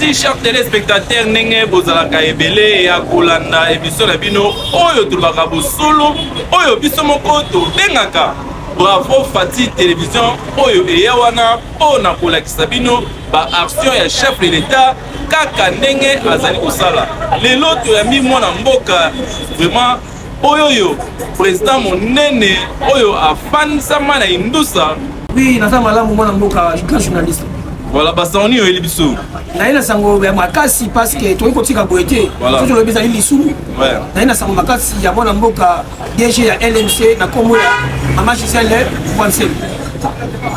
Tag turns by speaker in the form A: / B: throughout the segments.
A: Merci chers téléspectateurs, nenge bozalaka ebele ya kolanda émission na bino oyo tolobaka bosolo oyo biso moko tobengaka Bravo Fati Télévision oyo eya wana mpona kolakisa bino ba action ya chef de l'État kaka ndenge azali kosala. Lelo toyambi mwana mboka vraiment oyo président monene oyo afanisama na indusa.
B: Oui, naza malamu mwana mboka grand journaliste.
A: Voilà, basani yo elibiso.
B: Naina sango ya makasi parce que toi kotika boete. Tout le bizali lisulu. Ouais. Naina sango makasi ya mwana mboka DG ya LMC na komo ya Maman Gisèle Vansemi.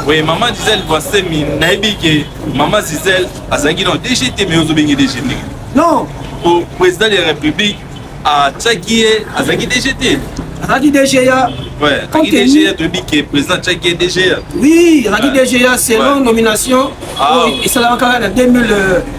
A: Oui, Maman Gisèle Vansemi naibi ke Maman Gisèle azaki dans DGT mais ozobengi DG.
B: Non,
A: au président de la République a Tchakié azaki DGT.
B: Radi DGA.
A: Ouais, Radi DGA tu dis que président Tchakié DGA.
B: Oui, Radi DGA selon nomination et ça l'a encore en 2000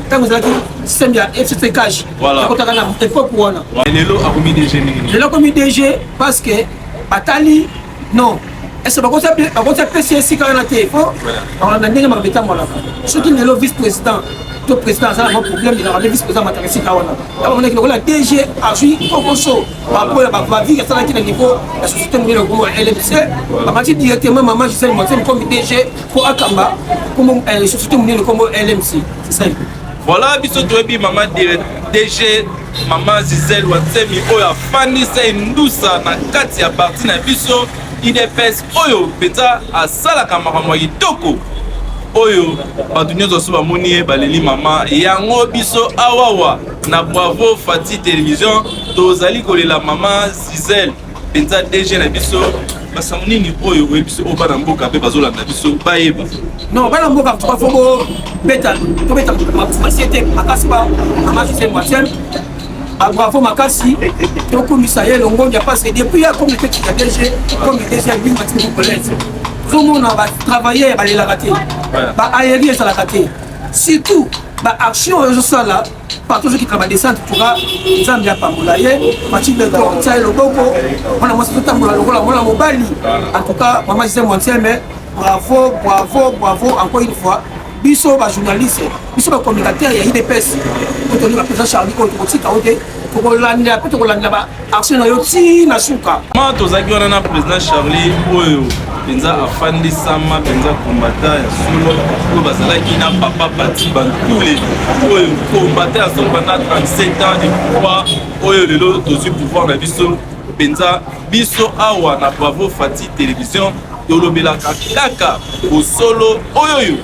B: quand vous avez système de FCT cash.
A: Voilà.
B: Quand on a époque pour on.
A: Lelo a commis DG.
B: Lelo commis DG parce que Batali non. Est-ce que vous avez PCSI quand on a été fort? On a donné ma bêta moi là. Ce qui est le vice-président. Le président a un problème, il a le vice-président Matarisi Kawana. On a dit que la DG a joué au show. Par rapport à la vie, il y a un niveau de la société mondiale comme LMC. On a dit directement Maman Gisèle Vansemi comme DG pour Akamba, comme la société mondiale comme LMC. C'est ça.
A: Voilà, biso toyebi Maman DG Maman Gisèle Vansemi oyo afandisa indusa na kati ya parti na biso IDPS oyo penza asalaka makambo ya kitoko. Oyo bato nyonso so bamoni ye baleli mama yango biso awawa na Bravo Fati Télévision tozali kolela Maman Gisèle penza DG na biso basango nini oyo biso oyo bana mboka mpe bazolanda biso bayeba.
B: Non, bana mboka tukafongo beta masiete makasi ba Maman Gisèle Vansemi Bravo makasi tokumisa ye longondia parce que depuis ya communauté ya DG comme DG ya bima tiko collège tout le monde va travailler à la rater ba aérien ça la rater surtout ba action aux sala par tous ceux qui travaillent descente pourra nzambe ya pambola ye mati de temps ça le boko on a moi tout tambola lokola mona mobali en tout cas Maman Gisèle Vansemi bravo encore une fois biso ba journaliste biso ba communicateur ya IDPS ko to ni ba président Charlie ko to tika ote ko landa ko to landa ba action na yo ti na suka
A: ma to zaki wana na président Charlie oyo penza afandisama penza combattant ya solo ko bazalaki na papa Bati Bantule oyo combattant ya solo pendant 37 ans de pouvoir oyo lelo tozu pouvoir na biso penza biso awa na Bravo Fati Télévision tolobelaka kaka au solo oyo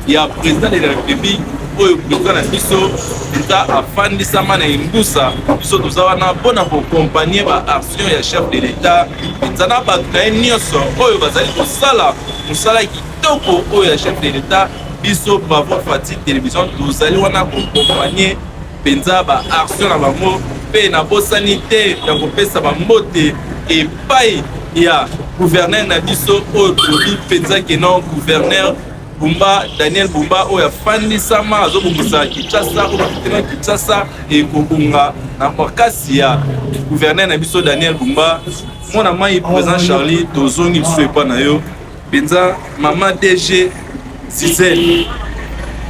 A: ya président de la République oyo président na biso nta afandisama na indusa biso toza wana mpona koaccompagner ba action ya chef de l'État nta na bato na ye nyonso oyo bazali kosala mosala kitoko oyo ya chef de l'État biso Bravo Fati Télévision tozali wana koaccompagner mpenza ba action na bango mpe na bosani te ya kopesa bambote epai ya gouverneur na biso oyo tolobi mpenza keno gouverneur Bumba Daniel Bumba oya fandisama azobungisa Kinshasa ko bakitena Kinshasa e kobunga na makasi ya gouverneur na biso Daniel Bumba mona mai président Charlie tozongi biso epa na yo penza Maman DG Gisèle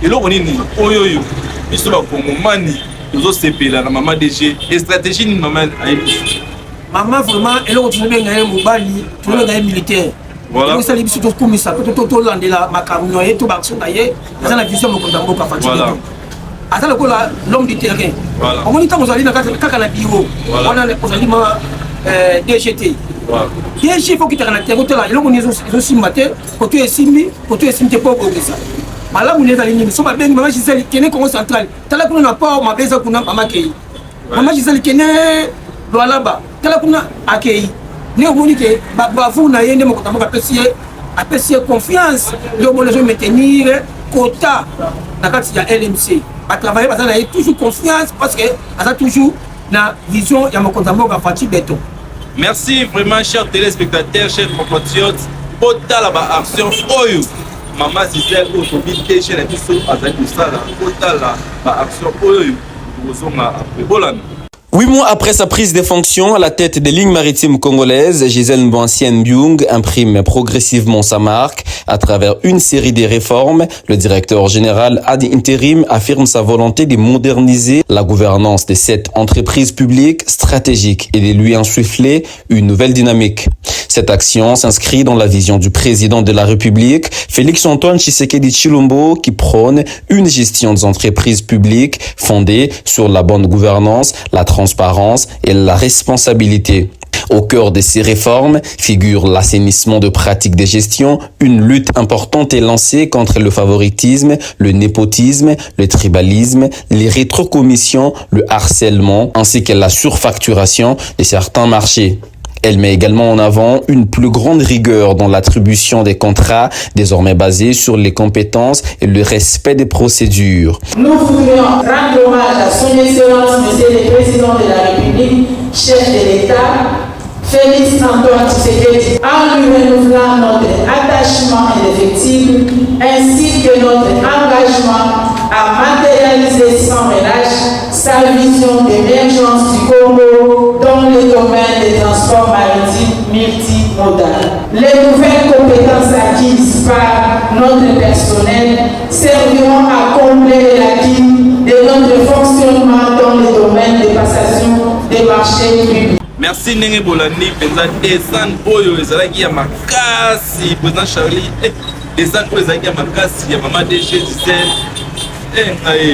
A: eloko nini oyo biso bakongomani tozosepela na Maman DG et stratégie ni Maman
B: Maman vraiment eloko tozobenga ye mobali tozobenga ye militaire. Voilà. Ça les bisous comme ça, tout landela makamno et tout baction d'ailleurs, dans la vision de Mboka Fati. Voilà. Attends l'homme du terrain. Voilà. On moniteur aux alliés dans la bureau. On a les alliés DGT. Voilà. DG faut qu'il te rende terre là, on est aussi matin, pour tu es simbi, pour tu es simbi pas pour ça. Malade on est dans les lignes, sont bien Maman Gisèle qui est comme central. T'as là qu'on n'a pas ma baisse qu'on a Maman Kei. Maman Gisèle qui est là-bas. T'as là qu'on a accueilli. Nous avons dit que Bravo n'a rien de mon apprécier confiance. Nous avons maintenir quota dans la LMC. À travailler parce qu'on a toujours confiance parce que on a toujours la vision de mon compte Fati Beton.
A: Merci vraiment chers téléspectateurs, chers compatriotes. Quota la action Oyo. Maman Gisèle aujourd'hui chez les bisous à Zakoussala. Quota la action Oyo. Nous sommes à Bolan.
C: 8 mois après sa prise de fonction à la tête des lignes maritimes congolaises, Gisèle Mboansienne-Byung imprime progressivement sa marque à travers une série de réformes. Le directeur général ad intérim affirme sa volonté de moderniser la gouvernance de cette entreprise publique stratégique et de lui insuffler une nouvelle dynamique. Cette action s'inscrit dans la vision du président de la République, Félix-Antoine Tshisekedi Tshilombo, qui prône une gestion des entreprises publiques fondée sur la bonne gouvernance, la transparence et la responsabilité. Au cœur de ces réformes figure l'assainissement de pratiques de gestion. Une lutte importante est lancée contre le favoritisme, le népotisme, le tribalisme, les rétrocommissions, le harcèlement ainsi que la surfacturation de certains marchés. Elle met également en avant une plus grande rigueur dans l'attribution des contrats, désormais basés sur les compétences et le respect des procédures.
D: Nous voudrions rendre hommage à son Excellence, Monsieur le Président de la République, chef de l'État, Félix-Antoine Tshisekedi, en lui renouvelant notre attachement indéfectible ainsi que notre engagement à matérialiser sans relâche sa vision d'émergence du Congo dans le domaine des transports maritimes multimodal. Les nouvelles compétences acquises par notre personnel serviront à combler les lacunes de notre fonctionnement dans le domaine des passations des marchés publics.
A: Merci Nenge Bolani, Penza Desan Oyo, Ezalaki ya makasi, Président Charlie, Desan Oyo Ezalaki ya makasi, ya Maman DG Gisèle,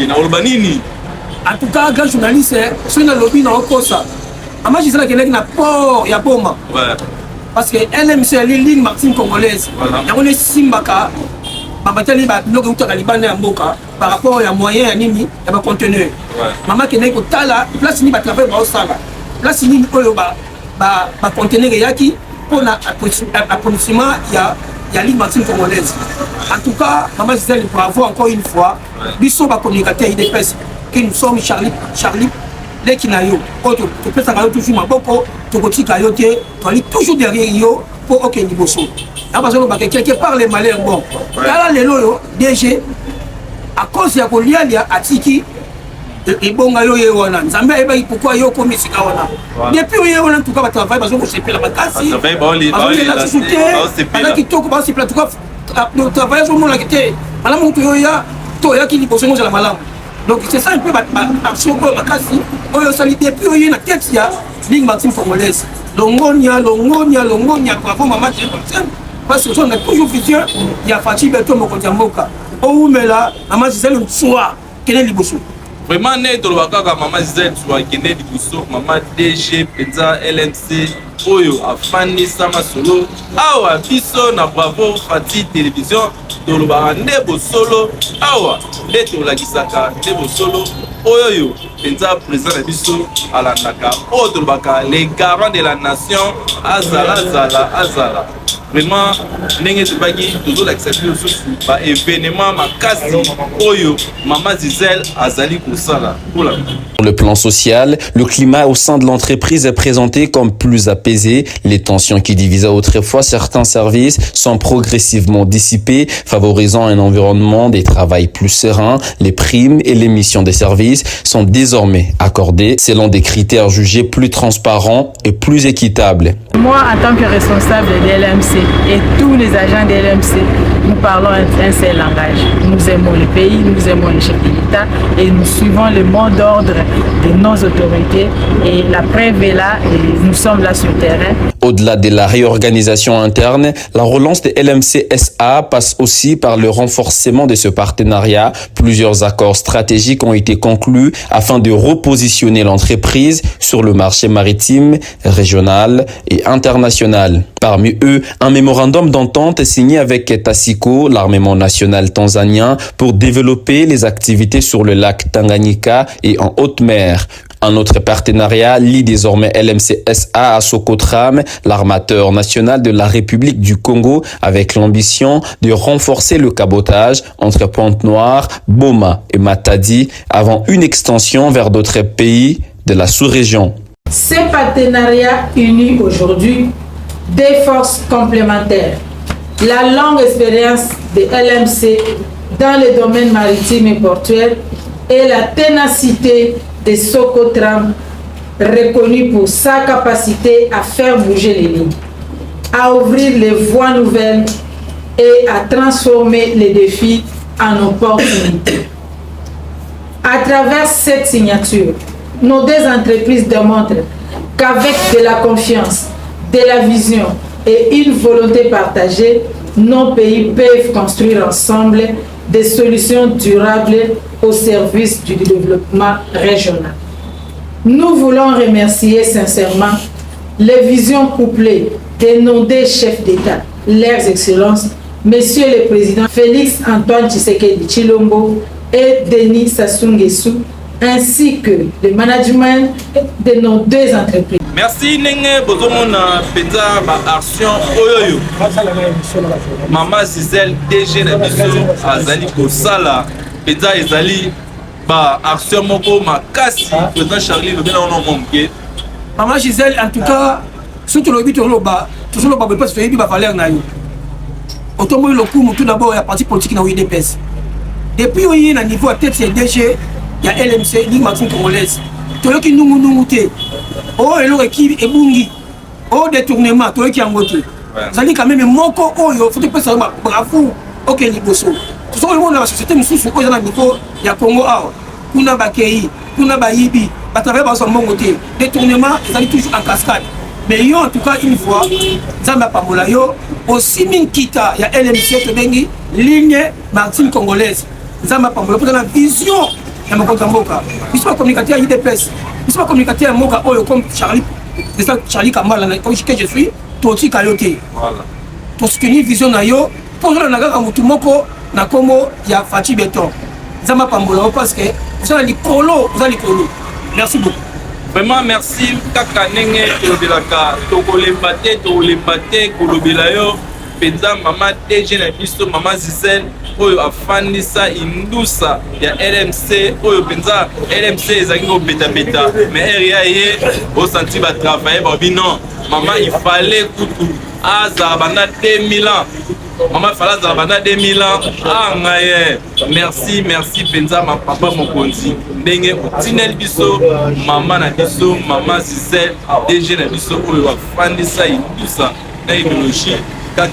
A: na Olobanini.
B: En tout cas, grand journaliste, si on a lobby dans le Kosa, Maman Gisèle qui est na port, ya Boma. Parce que LMC est une ligne maritime congolaise. On est Simbaka, Babatali ba logo utaka libane ya mboka par rapport à moyens ya nini, ya ba conteneur. Maman qui est ko tala, place ni ba travail ba osala. Là, c'est une conteneur yaki pour l'approvisionnement il y a ligne maritime congolaise. En tout cas, Maman Gisèle, bravo encore une fois. Nous sommes communicateurs IDPS que nous sommes Charlie Lekinayo. Tu peux savoir toujours ma boko, tu continues à yoter, tu aller toujours derrière yo pour aucun niveau. Parce que quelque part les malheurs bon. Là les loyo DG à cause de la collier à Tiki. Et bon, Nzambe eba pourquoi yo komi sika wana. Depuis yo wana tuka ba travail bazo ko sepela bakasi. Travail qui toko ba sepela tuka le travail zo mona kité. Malamu to yo ya to ya ki liboso ngo la malamu. Donc c'est ça un peu action ko bakasi. Oyo sali depuis yo na tête ya ligne maritime congolaise. Longonia bravo Maman Gisèle. Parce que on a toujours vision ya Fati Beto Mokondiamboka. O mela Maman Gisèle soa kene liboso.
A: Vraiment, Maman Gisèle, Maman DG, Penza, LMC, Oyo, Afani, Sama Solo, Awa, Biso, na Bravo, Fati, Télévision, Tolobara, Nebo Solo, Awa, Neto Lagisaka, Nebo Solo, Oyo, Penza, Président de Biso, Alandaka, Otolbaka, les garants de la nation, Azala. Vraiment, Nenge Tibagi, toujours l'accepter par événement, Makasi, Oyo, Maman Gisèle, Azali Koussala.
C: Sur le plan social, le climat au sein de l'entreprise est présenté comme plus apaisé. Les tensions qui divisaient autrefois certains services sont progressivement dissipées, favorisant un environnement de travail plus serein. Les primes et les missions des services sont désormais accordées selon des critères jugés plus transparents et plus équitables.
E: Moi, en tant que responsable de l'LMC et tous les agents de l'LMC, nous parlons un seul langage. Nous aimons le pays, nous aimons le chef de l'État et nous suivons le mot d'ordre de nos autorités. Et la preuve est là et nous sommes là sur le terrain.
C: Au-delà de la réorganisation interne, la relance de LMC SA passe aussi par le renforcement de ce partenariat. Plusieurs accords stratégiques ont été conclus afin de repositionner l'entreprise sur le marché maritime, régional et international. Parmi eux, un mémorandum d'entente signé avec Tassiko, l'armement national tanzanien, pour développer les activités sur le lac Tanganyika et en haute mer. Un autre partenariat lie désormais LMC SA à Socotram, l'armateur national de la République du Congo, avec l'ambition de renforcer le cabotage entre Pointe-Noire, Boma et Matadi, avant une extension vers d'autres pays de la sous-région.
D: Ces partenariats unis aujourd'hui des forces complémentaires, la longue expérience de LMC dans les domaines maritimes et portuaires et la ténacité de Socotram reconnu pour sa capacité à faire bouger les lignes, à ouvrir les voies nouvelles et à transformer les défis en opportunités. À travers cette signature, nos deux entreprises démontrent qu'avec de la confiance, de la vision et une volonté partagée, nos pays peuvent construire ensemble des solutions durables au service du développement régional. Nous voulons remercier sincèrement les visions couplées de nos deux chefs d'État, leurs excellences, Monsieur le Président Félix Antoine Tshisekedi Tshilombo et Denis Sassou Nguesso, ainsi que le management de nos deux entreprises.
A: Merci Nenge Bozomona Penza ba action oyoyo. Maman Gisèle DG na biso azali kosala Penza ezali ba action moko makasi président Charlie le bena on monke.
B: Maman Gisèle en tout cas surtout le but toujours le pas faire ba valeur na yo. Otombo le coup tout d'abord ya parti politique na UDPS. Depuis on na niveau à tête c'est DG ya LMC Ligue Martine Congolaise. Toyoki nungu te. Oh elo équipe ebungi. Oh détournement toyoki angote. Zali quand même moko oyo faut que ça bravo OK liboso. Tout ça le monde dans la société nous sous ko na niveau ya Congo a. Kuna bakei, kuna bayibi, ba travailler ba son mongote. Détournement zali toujours en cascade. Mais yo en tout cas une fois Zamba Pambola yo aussi minkita ya LMC to bengi ligne Martine Congolaise. Zamba Pambola pour la vision ya mokonza mboka. Ils sont communicateur à IDPS. Ils sont communicateur à Moka Oyo comme Charlie Kamala, comme je suis, Toti Kayote. Voilà. Pour soutenir vision na yo, pour la naga mutu moko na komo ya Fati Beton. Zama Pambola parce que vous allez colo, vous allez colo. Merci beaucoup.
A: Vraiment merci kaka nenge tobelaka tolembate kolobela yo penza mama DG na biso mama Gisèle oyo afandisa indusa ya LMC oyo penza LMC ezaki ko beta mais area ye au senti ba travailler ba non maman il fallait kutu aza bana 2000 ans maman fallait aza bana 2000 ans ah ngaye merci penza ma papa mokonzi ndenge utinel biso mama na biso mama Gisèle DG na biso oyo afandisa indusa na idéologie.
C: Le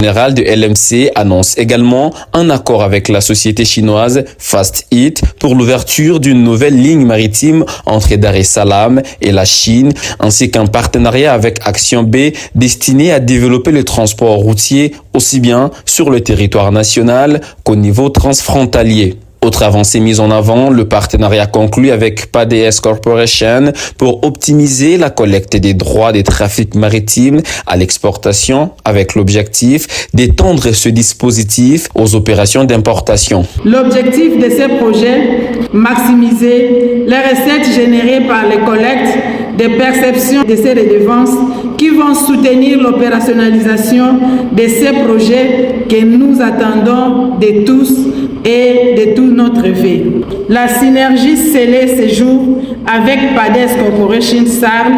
C: général de LMC annonce également un accord avec la société chinoise Fast Eat pour l'ouverture d'une nouvelle ligne maritime entre Dar es Salaam et la Chine, ainsi qu'un partenariat avec Action B destiné à développer le transport routier aussi bien sur le territoire national qu'au niveau transfrontalier. Autre avancée mise en avant, le partenariat conclu avec PADS Corporation pour optimiser la collecte des droits des trafics maritimes à l'exportation avec l'objectif d'étendre ce dispositif aux opérations d'importation.
D: L'objectif de ces projets, maximiser les recettes générées par les collectes des perceptions de ces redevances qui vont soutenir l'opérationnalisation de ces projets que nous attendons de tous et de tout notre vie. La synergie scellée ce jour avec PADS Corporation SARL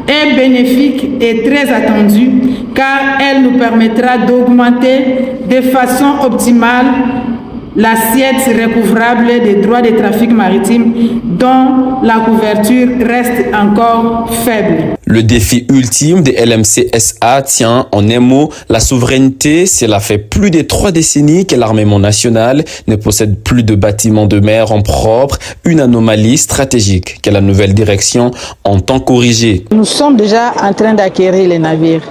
D: est bénéfique et très attendue car elle nous permettra d'augmenter de façon optimale l'assiette recouvrable des droits de trafic maritime dont la couverture reste encore faible.
C: Le défi ultime de LMC SA tient en un mot la souveraineté. Cela fait plus de 3 décennies que l'armement national ne possède plus de bâtiments de mer en propre, une anomalie stratégique que la nouvelle direction entend corriger.
F: Nous sommes déjà en train d'acquérir les navires.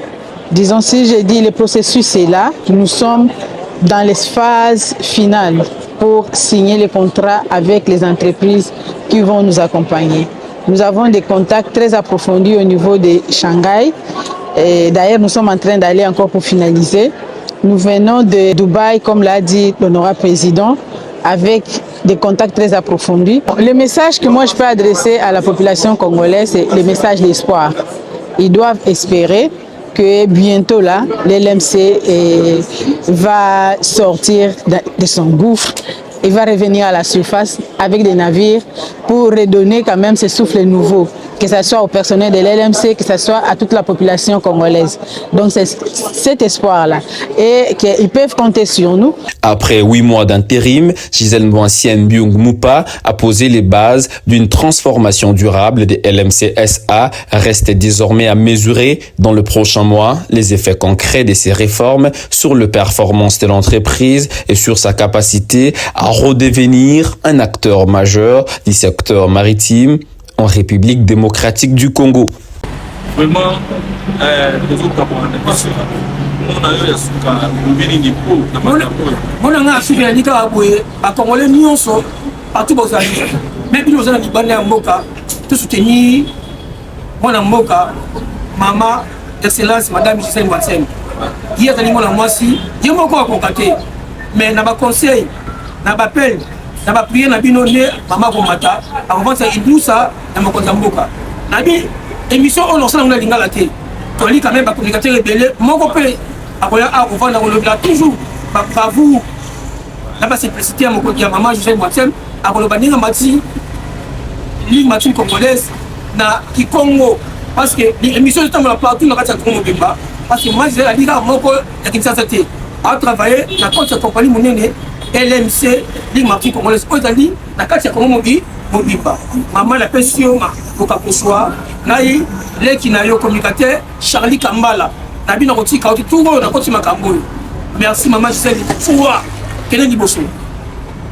F: Disons, si je dis le processus est là, nous sommes dans les phases finales pour signer les contrats avec les entreprises qui vont nous accompagner. Nous avons des contacts très approfondis au niveau de Shanghai. D'ailleurs, nous sommes en train d'aller encore pour finaliser. Nous venons de Dubaï, comme l'a dit l'honorable président, avec des contacts très approfondis. Le message que moi je peux adresser à la population congolaise, c'est le message d'espoir. Ils doivent espérer que bientôt là, l'LMC va sortir de son gouffre et va revenir à la surface avec des navires pour redonner quand même ce souffle nouveau que ce soit au personnel de l'LMC, que ce soit à toute la population congolaise. Donc c'est cet espoir-là et qu'ils peuvent compter sur nous.
C: Après 8 mois d'intérim, Gisèle Mboassienne Byung Moupa a posé les bases d'une transformation durable des LMC SA. Reste désormais à mesurer dans le prochain mois les effets concrets de ces réformes sur la performance de l'entreprise et sur sa capacité à redevenir un acteur majeur du secteur maritime en République démocratique du Congo.
A: Vraiment,
B: Maman, excellence, Madame Gisèle Mboassienne. Il y a des gens qui ont été mais n'a pas conseil, n'a pas appel, n'a pas prié, n'a pas donné, maman Komata, avant ça, il nous ça, n'a pas Konzamboka. N'a pas émission, on s'en a l'ingala té. Tu as dit quand même, la communication est belle, mon copain, après, on va toujours, par vous, n'a pas simplicité à mon côté, maman Gisèle Mboassienne, après le banning en mati, ligne matine congolaise, na Kikongo. Parce que l'émission de temps partout dans la Congo Bimba, parce que moi j'ai dit à mon pôle à Kinshasa à travailler dans la compagnie monnaie LMC Ligue Martin Congolaise aux Alliés dans la Congo Bimba. Maman la pension au Kaposoa, naï les qui n'a eu communicateur Charlie Kambala, nabi na roti kauti tout le monde na Makambo. Merci maman Gisèle Foua, quel est l'Iboso.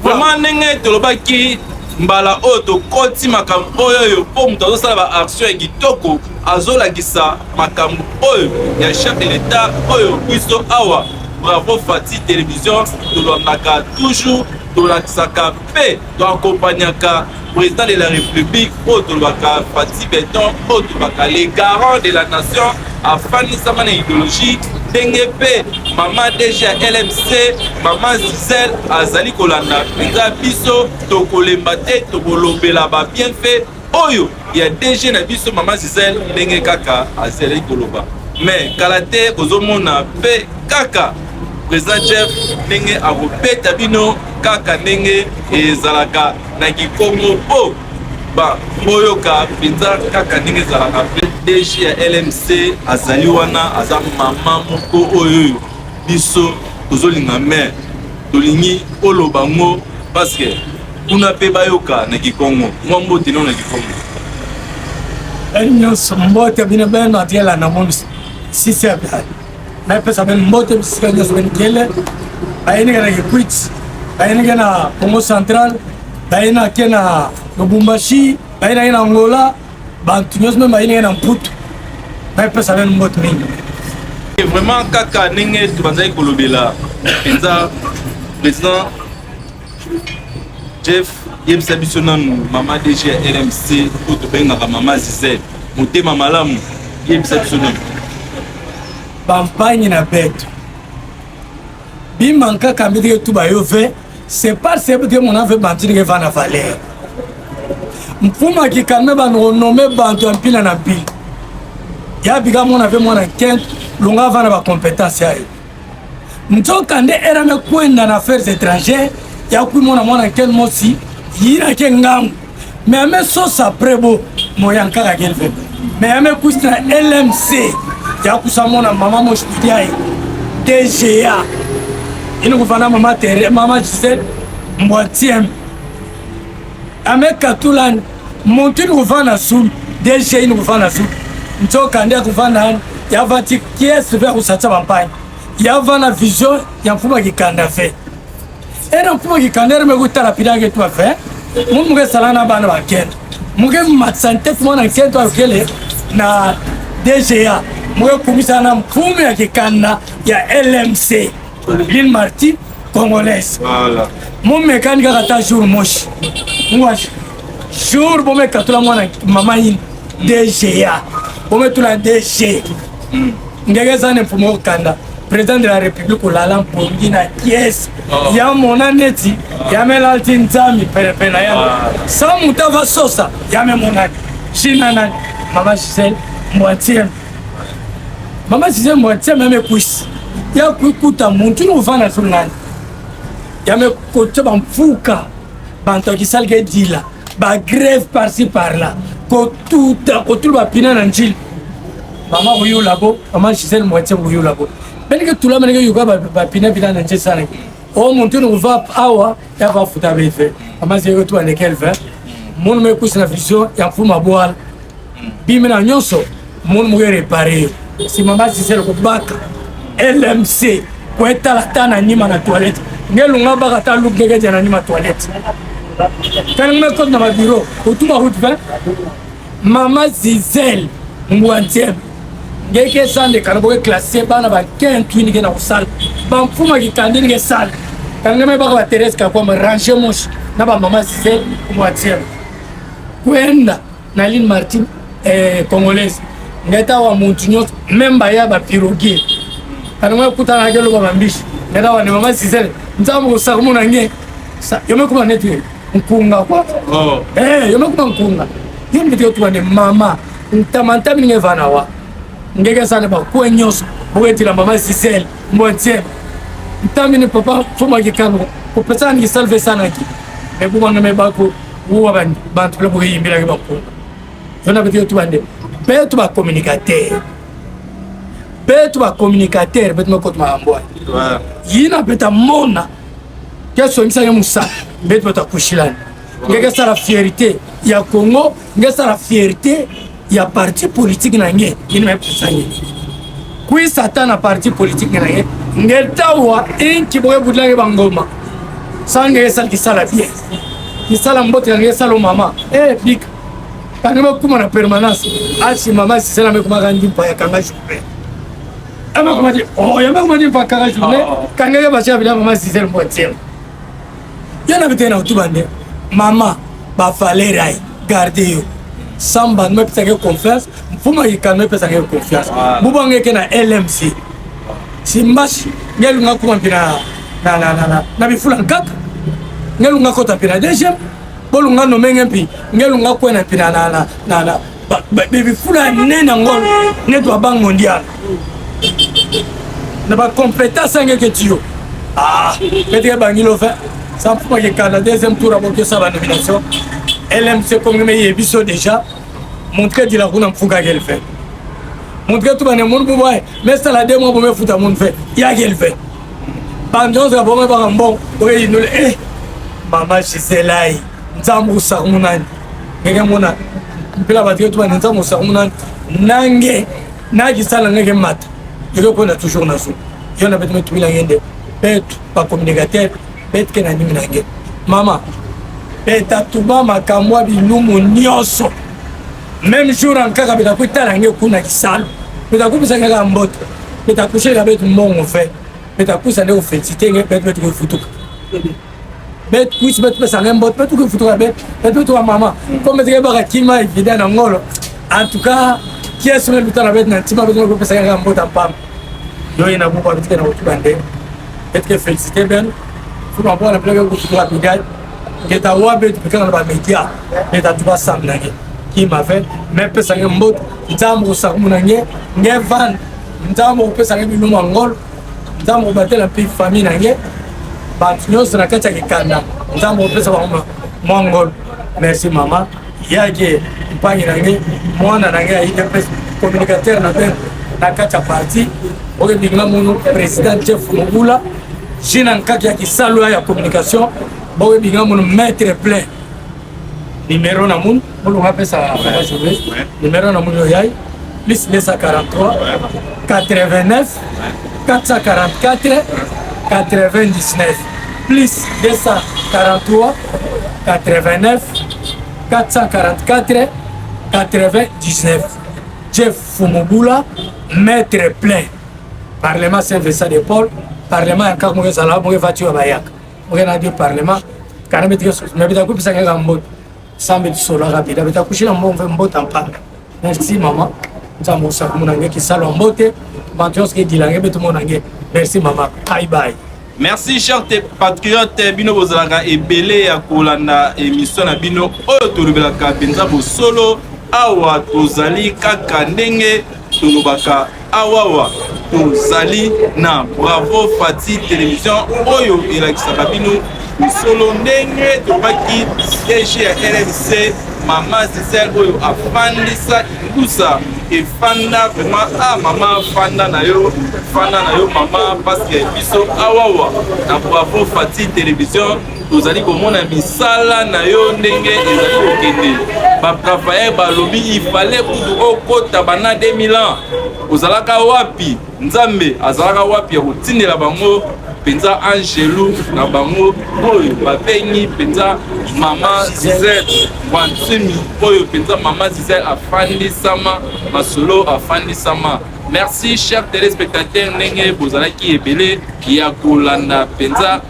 A: Vraiment n'engagez tout le baki. Mbala oto koti makambo oyo po mutu azosala ba action ya kitoko azolakisa makambo oyo ya chef de l'État oyo biso awa. Bravo Fati Télévision, tolobaka toujours tolakisaka pe toaccompagnaka président de la République oyo tolobaka Fati Béton oyo tolobaka les garants de la nation afanisama na idéologie ndenge pe mama DG ya LMC mama Gisèle azali kolanda mpenza biso tokolemba te tokolobela ba bienfait oyo ya DG na biso mama Gisèle ndenge kaka azali koloba mais kala te kozomona pe kaka président Jeff ndenge akobeta bino kaka ndenge ezalaka na Kikongo po ba boyoka mpenza kaka ndenge ezalaka pe DG ya LMC azali wana aza mama moko oyo biso tozolinga mer tolingi oloba ngo parce que kuna pe bayoka na Kikongo mwa mbote no na Kikongo
B: nyonso mbote bino beno atiela na mondo sisi ya na pesa ben mbote bisika nyonso ben kele bayinga na Kikwit bayinga na Congo Central bayinga kena Lubumbashi bayinga na Angola bantu nyonso même bayinga na Mputu na pesa ben mbote mingi
A: vraiment kaka ndenge tubanzaki kolobela mpenza président Jeff yebisa biso nanu mama DG ya LMC oyo tobengaka mama Gisèle motema malamu yebisa biso nanu
B: campagne na beto bimanka kambidike tu bayo ve c'est pas que mon avait bantu que va na valeur mpuma ki kalme ba no nommer bantu ampila na bil ya biga mon avait mon enquête longa va na ba compétence ya ntoka nde era me kwenda na affaires étrangères ya ku mon enquête mosi yira ke ngam mais me so sa prebo moyanka ka gelve mais me kustra LMC ya kusamona mama moshpidia DGA ino kufana mama tere mama Gisèle Mboassienne ameka tulan montine kufana sul DGA ino kufana sul ntoka ndia kufana ya vati kies vers usatsa campagne ya vana vision ya mfuma kikanda fe era mfuma kikanda me kutala pidage tu afa muge salana bana bakenda muge matsante fumana kento akele na DGA moi komisa na mfume ya kikanda ya LMC Ligue Martin Congolaise
A: voilà
B: mon mécanique ata jour moshi moi jour bon me katula mwana mama yin DGA bon me tula DG ngegeza ne mfumo kanda président de la République olala mpongi na pièce ya mona neti ya melalti nzami pena ya sa mutava sosa ya me mona china na mama Gisèle Mboassienne mama Gisèle Mboassienne même kuisi ya kuikuta muntu novana sunani ya me kote bamfuka bantu kisalge dila ba grève par-ci par-là kotuta kotula bapina na njili mama oyo labo mama Gisèle moitié oyo labo benike tula menike yoka bapina pina na njili sana o montu no va awa ya va futa befe mama zero tu ane kelve mon me kusi na vision ya mfuma boal bimena nyonso mon mo réparer si mama Gisèle ko baka LMC ko etala tana nima na toilette ngelunga baka ta look ngeke na nima toilette quand me compte dans ma bureau autour route va mama Gisèle mwantième ngeke sande kanabo classé bana ba 15 twini ke na usal ba mfuma kikandi ke sal quand me baka Thérèse ka kwa ranger moshi na ba mama Gisèle mwantième kwenda na Line Martin congolaise ngeta wa montunyo même ba ya ba piroguer quand me kuta na gelo ba mbishi ngeta wa mama Gisèle nzamu ko sakumu na nge yome kuma netwe nkunga kwa yome kuma nkunga yome ndio tu ane mama ntamanta minge vana wa ngeke sana ba ko nyos bweti la mama Gisèle mwantie ntamini papa fuma kikano ko pesa ni salve sana ki me buma ngame ba ko uwa bandi bantu le boyi mbira ke ba ko yona ndio tu ande pe tu ba communicateur bet me ko tu ma mboa yina beta mona keso ngisa musa bet beta kushilani ngeke sala fierté ya Congo ngeke sala fierté ya parti politique na nge ini me pusangi kui satana parti politique na nge ngetawa inki boye budlange bangoma sange sala kisala bien kisala mbote ngeke sala mama big kanema kuma na permanence achi mama sisela me kuma kandi pa ya kanga journée ama kuma di yama kuma di pa kanga journée kanga ba cha bila mama Gisèle mbote yana bitena utubande mama ba falerai garder yo samba me pesa ke confiance mfuma yikalme pesa ke confiance bubange ke na LMC simbashi ngelunga kuma mpina na bifula nkaka ngelunga kota mpina deuxième bolunga no mengempi ngelunga kwena mpina na bifula nena ngol netwa bank mondial na ba compétence ngeke tio peut-être bangilo fait ça mfuma yikala deuxième tour aboke sa ba nomination LMC comme me yebiso déjà montre dit la kuna mfuka qu'elle fait montre tout bane mon boy mais ça la demo bo me futa mon fait ya qu'elle fait bandos ga bo me ba bon oye no mama Gisèle ai nzamu samunani ngeke mona mpila batike tout bane nzamu samunani nange na gisala ngeke mata yoko kona toujours na so yona betme tumila ngende bet pa communicateur bet ke na nimi nange mama eta tuba makamwa binumu nyonso même jour en kaka beta kutala nge kuna kisalo beta kupisa ngaka mboto beta kushela betu mbongo fe beta kusa ne ofensité nge betu ko futuka bet kuis betu pesa nge mboto betu ko futuka betu to mama comme te ba kima évident na ngolo en tout cas qui est sur le temps betu na tima betu ko pesa ngaka mboto pam yo ina buba betu na utubande betu ko félicité ben faut pas la plaque ko futuka bidai ngeta wabe tupikana na ba media ngeta tuba samnage qui m'a fait mais pesa ngembot ntambo sakumunange ngevan ntambo pesa ngebi no mangol ntambo batela pe famille nange bantu na kacha kikanda ntambo pesa ba mangol merci mama yake mpangi nange mwana nange aide pesa communicateur na ben na kacha parti oke bigla muno président Jeff Mugula jina nkaki ya kisalo ya communication bowe binga mon maître plein numéro na mun bolo ngape sa numéro na mun yoyai plus 243 89 444 99 plus 243 89 444 99 Jeff Fumugula maître plein Parlement Saint-Vincent de Paul Parlement encore mo sala mo voiture bayak on a dit parlement car mais bita ko pisa ngaka mbot sambe solo rapide bita kushila mbongo mbota mpanga merci maman nzambo sa kumuna ngeki salo mbote bantos ke dilange betu monange merci maman bye bye.
A: Merci chers patriotes bino bozalaka ebele ya kolanda émission na bino oyo tolobelaka benza bo solo awa tozali kaka ndenge tolobaka awawa tozali na Bravo Fati télévision oyo elakisaka bino solo ndenge tobaki DG ya LMC Maman Gisèle oyo afandisa Indusa efanda vraiment maman fanda na yo maman parce que biso awawa na Bravo Fati télévision tozali komona misala na yo ndenge ezali kokende batravailleur balobi il fallait kutu okota bana 2000 ans ozalaka wapi nzambe azalaka wapi ya kotindela bango penza Angelou na bango oyo babengi penza Maman Gisèle Wansimi oyo penza Maman Gisèle afandisama masolo afandisama. Merci chers téléspectateurs ndenge bozalaki ebele ya kolanda penza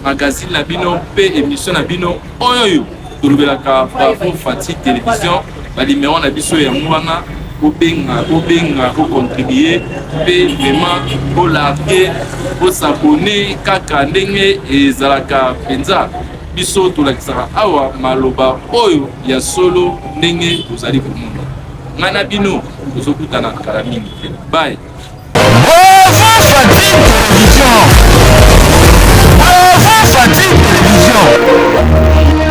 A: magazine na bino pe émission na bino oyo tolobelaka Bravo Fati télévision balimero na biso ya mwana obenga contribuer pe vraiment olarguer s'abonner kaka ndenge ezalaka penza biso tolakisaka awa maloba oyo ya solo ndenge tozali komona ngana bino tozokutana kala mingi te. Bye.
G: Bravo Fati télévision. Bravo Fati télévision.